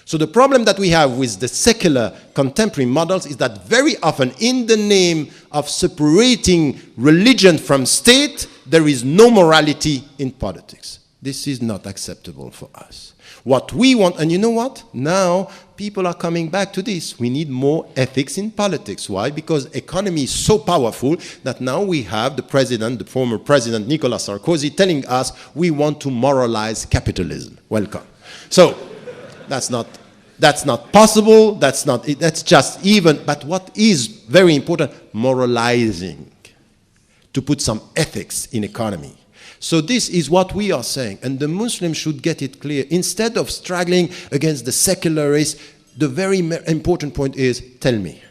So the problem that we have with the secular contemporary models is that very often in the name of separating religion from state, there is no morality in politics. This is not acceptable for us. What we want, and you know what? Now people are coming back to this. We need more ethics in politics. Why? Because economy is so powerful that now we have the president, the former president Nicolas Sarkozy, telling us we want to moralize capitalism. Welcome. So that's not possible. That's just even. But what is very important? Moralizing, to put some ethics in economy. So this is what we are saying, and the Muslims should get it clear. Instead of struggling against the secularists, the very important point is, tell me,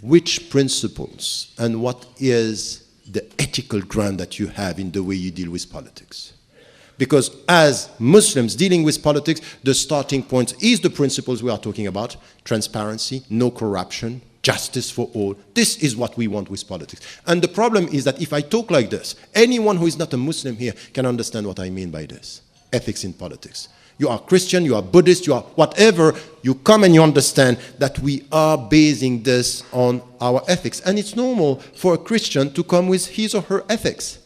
which principles and what is the ethical ground that you have in the way you deal with politics? Because as Muslims dealing with politics, the starting point is the principles we are talking about: transparency, no corruption, justice for all. This is what we want with politics. And the problem is that if I talk like this, anyone who is not a Muslim here can understand what I mean by this. Ethics in politics. You are Christian, you are Buddhist, you are whatever, you come and you understand that we are basing this on our ethics. And it's normal for a Christian to come with his or her ethics.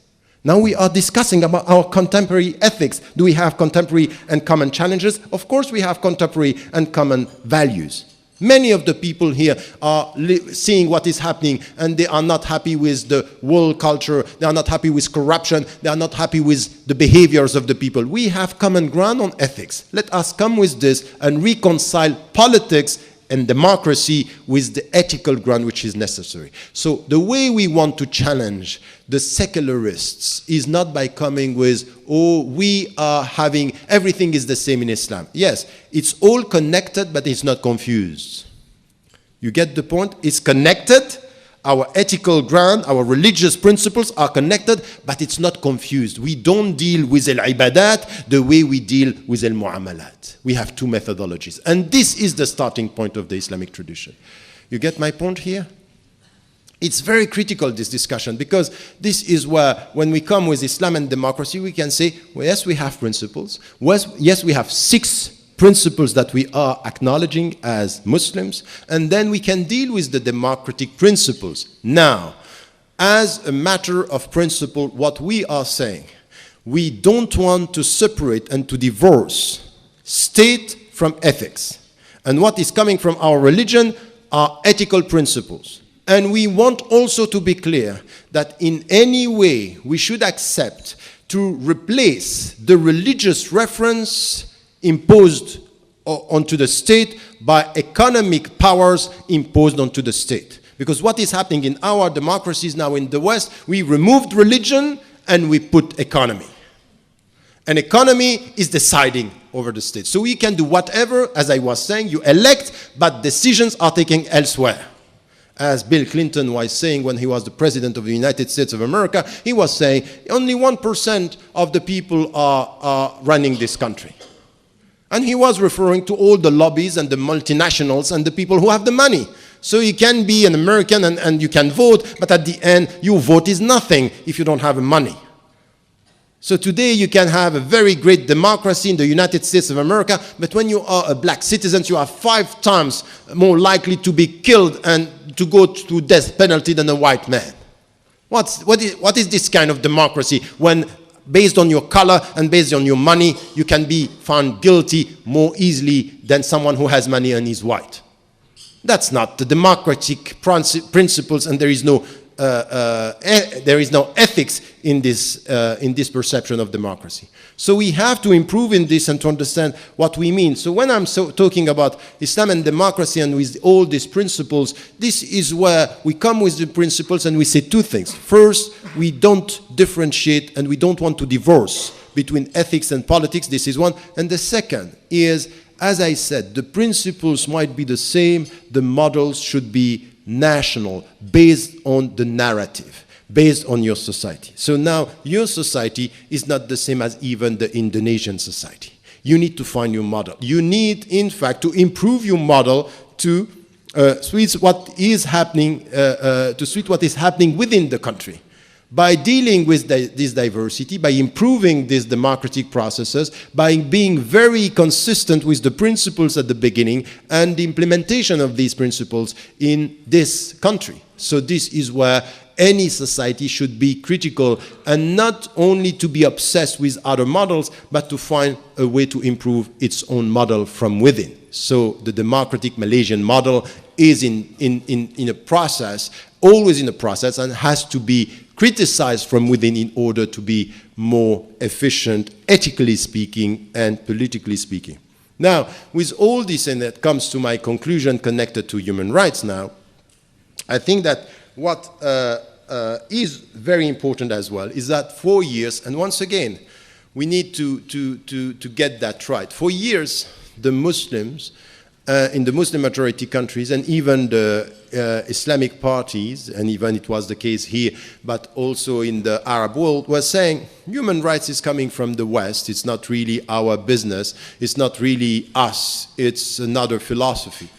Now we are discussing about our contemporary ethics. Do we have contemporary and common challenges? Of course we have contemporary and common values. Many of the people here are seeing what is happening, and they are not happy with the world culture, they are not happy with corruption, they are not happy with the behaviors of the people. We have common ground on ethics. Let us come with this and reconcile politics and democracy with the ethical ground which is necessary. So the way we want to challenge the secularists is not by coming with, oh, we are having, everything is the same in Islam. Yes, it's all connected, but it's not confused. You get the point? It's connected. Our ethical ground, our religious principles are connected, but it's not confused. We don't deal with al-ibadat the way we deal with al-mu'amalat. We have two methodologies. And this is the starting point of the Islamic tradition. You get my point here? It's very critical, this discussion, because this is where, when we come with Islam and democracy, we can say, well, yes, we have principles. Yes, we have 6 principles that we are acknowledging as Muslims, and then we can deal with the democratic principles. Now, as a matter of principle, what we are saying, we don't want to separate and to divorce state from ethics. And what is coming from our religion are ethical principles. And we want also to be clear that in any way we should accept to replace the religious reference imposed onto the state by economic powers imposed onto the state. Because what is happening in our democracies now in the West, we removed religion and we put economy. And economy is deciding over the state. So we can do whatever, as I was saying, you elect, but decisions are taken elsewhere. As Bill Clinton was saying when he was the president of the United States of America, he was saying only 1% of the people are running this country. And he was referring to all the lobbies and the multinationals and the people who have the money. So you can be an American and you can vote, but at the end, your vote is nothing if you don't have money. So today you can have a very great democracy in the United States of America, but when you are a black citizen, you are 5 times more likely to be killed and to go to death penalty than a white man. What is this kind of democracy when based on your color and based on your money, you can be found guilty more easily than someone who has money and is white? That's not the democratic principles, and there is no ethics in this perception of democracy. So we have to improve in this and to understand what we mean. So when I'm talking about Islam and democracy and with all these principles, this is where we come with the principles and we say 2 things. First, we don't differentiate and we don't want to divorce between ethics and politics. This is one. And the second is, as I said, the principles might be the same, the models should be national, based on the narrative, based on your society. So now your society is not the same as even the Indonesian society. You need to find your model. You need, in fact, to improve your model to suit what is happening, within the country. By dealing with this diversity, by improving these democratic processes, by being very consistent with the principles at the beginning and the implementation of these principles in this country. So this is where any society should be critical and not only to be obsessed with other models, but to find a way to improve its own model from within. So the democratic Malaysian model is in a process, always in a process, and has to be criticized from within in order to be more efficient, ethically speaking, and politically speaking. Now, with all this, and that comes to my conclusion connected to human rights now, I think that what is very important as well is that for years, and once again, we need to get that right. For years, the Muslims in the Muslim majority countries and even the Islamic parties, and even it was the case here, but also in the Arab world, were saying human rights is coming from the West. It's not really our business. It's not really us. It's another philosophy.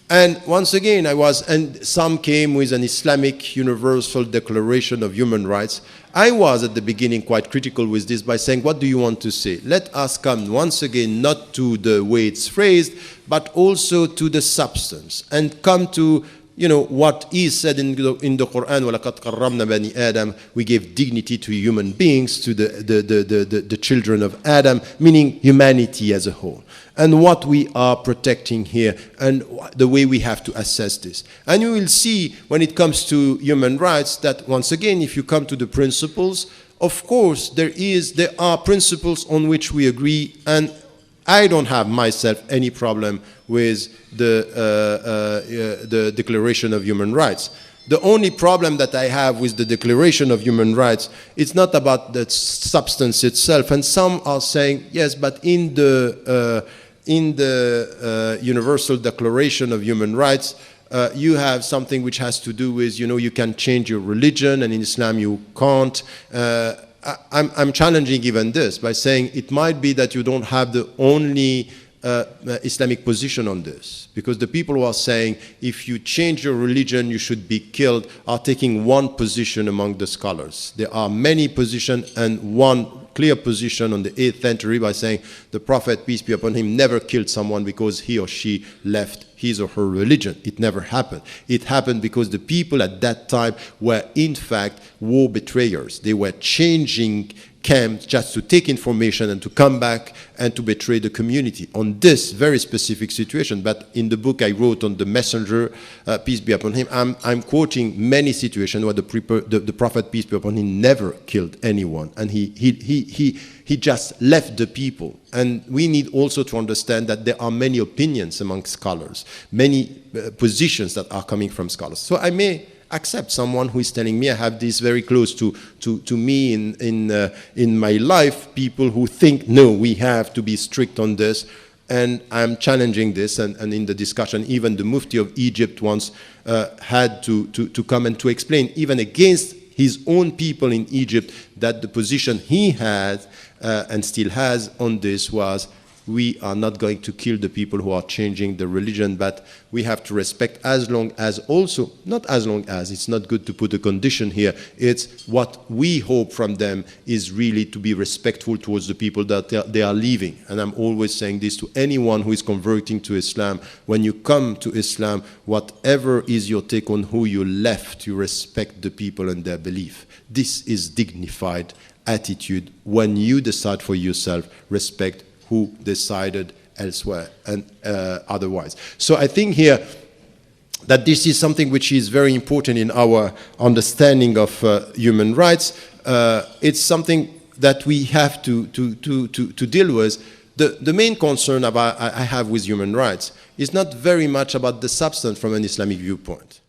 And once again, and some came with an Islamic Universal Declaration of Human Rights. I was at the beginning quite critical with this by saying, what do you want to say? Let us come once again, not to the way it's phrased, but also to the substance, and come to, what is said in the Quran, وَلَقَدْ قَرَّمْنَا بَنِي آدَمَ, we gave dignity to human beings, to the children of Adam, meaning humanity as a whole. And what we are protecting here, and the way we have to assess this. And you will see, when it comes to human rights, that once again, if you come to the principles, of course, there are principles on which we agree, and I don't have myself any problem with the Declaration of Human Rights. The only problem that I have with the Declaration of Human Rights, it's not about the substance itself. And some are saying, yes, but in the Universal Declaration of Human Rights, you have something which has to do with, you can change your religion, and in Islam you can't. I'm challenging even this by saying it might be that you don't have the only Islamic position on this, because the people who are saying if you change your religion you should be killed are taking one position among the scholars. There are many positions, and one clear position on the 8th century by saying the Prophet, peace be upon him, never killed someone because he or she left his or her religion. It never happened. It happened because the people at that time were in fact war betrayers. They were changing camps just to take information and to come back and to betray the community on this very specific situation. But in the book I wrote on the messenger, peace be upon him, I'm quoting many situations where the Prophet, peace be upon him, never killed anyone, and he just left the people. And we need also to understand that there are many opinions among scholars, many positions that are coming from scholars. So I may accept someone who is telling me, I have this very close to me in my life, people who think, no, we have to be strict on this. And I'm challenging this, and in the discussion, even the Mufti of Egypt once had to come and to explain, even against his own people in Egypt, that the position he had and still has on this was, we are not going to kill the people who are changing the religion, but we have to respect, as long as also, not as long as, it's not good to put a condition here, it's what we hope from them is really to be respectful towards the people that they are leaving. And I'm always saying this to anyone who is converting to Islam. When you come to Islam, whatever is your take on who you left, you respect the people and their belief. This is dignified attitude. When you decide for yourself, respect who decided elsewhere and otherwise. So I think here that this is something which is very important in our understanding of human rights. It's something that we have to deal with. The main concern I have with human rights is not very much about the substance from an Islamic viewpoint.